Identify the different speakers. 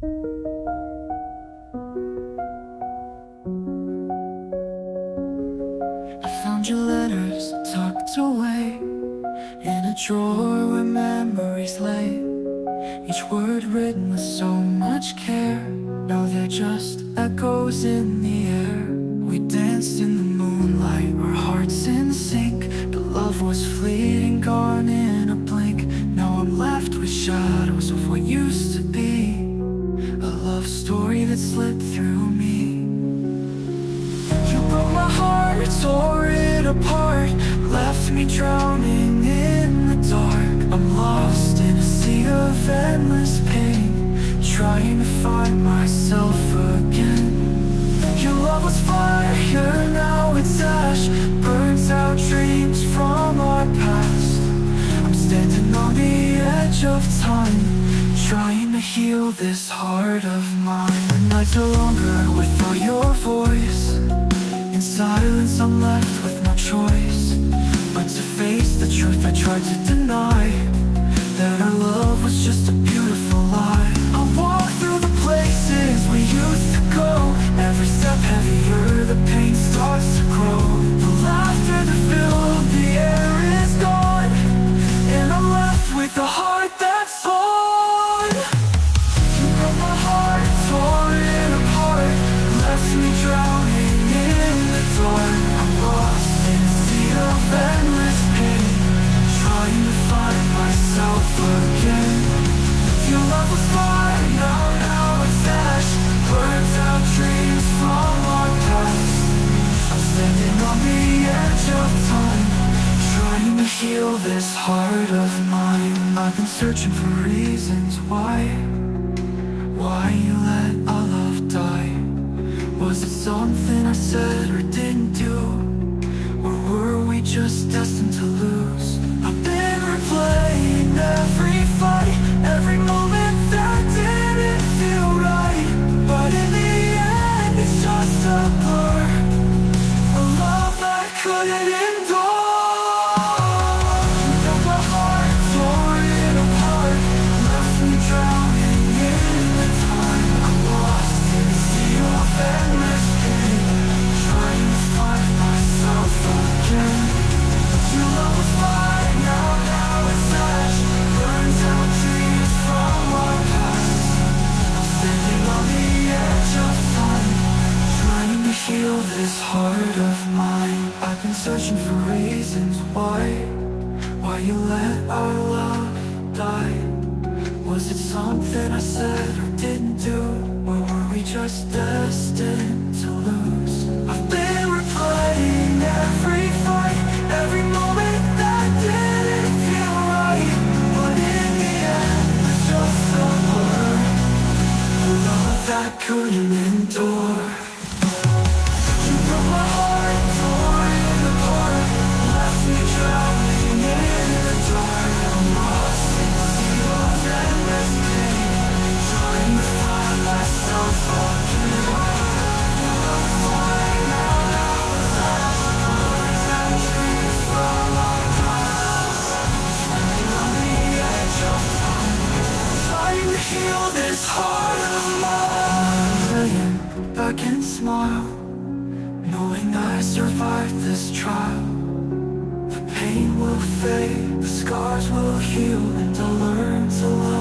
Speaker 1: I found your letters tucked away in a drawer where memories lay. Each word written with so much care. Now they're just echoes in the air. We danced in the moonlight, our hearts in sync. But love was fleeting, gone in a blink. Now I'm left with shadows of what used to be, a love story that slipped through me. You broke my heart, tore it apart, left me drowning in the dark. I'm lost in a sea of endless pain, trying to find myself again. Your love was fire, now it's ash, burns out dreams from our past. I'm standing on the edge of time, trying to heal this heart of mine. The nights are longer without your voice. In silence I'm left with no choice but to face the truth I tried to deny, that our love was just a beautiful lie. I walk through the places we used to go, every step heavier, the pain starts to grow. The laughter that filled the air is gone, and I'm left with a heart that's torn. You broke my heart, tore it apart, left me drowning in the dark. I'm lost in a sea of endless pain, trying to find myself again. Your love was fire, now it's ash, burns out dreams from our past. I'm standing on the edge of time, trying to heal this heart of mine. I've been searching for reasons why you let our love die. Was it something I said or didn't do, or were we just destined to lose? I've been replaying every fight, every moment that didn't feel right. But in the end it's just a blur, a love that couldn't endure. You broke my heart, tore it apart, left me drowning in the time. I'm lost in a sea of endless pain, trying to find myself again. Your love was fire, now it's ash, burns out dreams from our past. I'm standing on the edge of time, trying to heal this heart of mine. I've been searching for reasons why you let our love die. Was it something I said or didn't do, or were we just destined to lose? I've been replaying every fight, every moment that didn't feel right. But in the end it's just a blur, a love that couldn't endure. You broke my heart, tore it apart, left me drowning in the dark. I'm lost in a sea of endless pain, trying to find myself again. Your love is fire, now it's ash, burns out dreams from our past. Standing on the edge of time, trying to heal this heart of mine. Laying back and smile, knowing I survived this trial. The pain will fade, the scars will heal, and I'll learn to love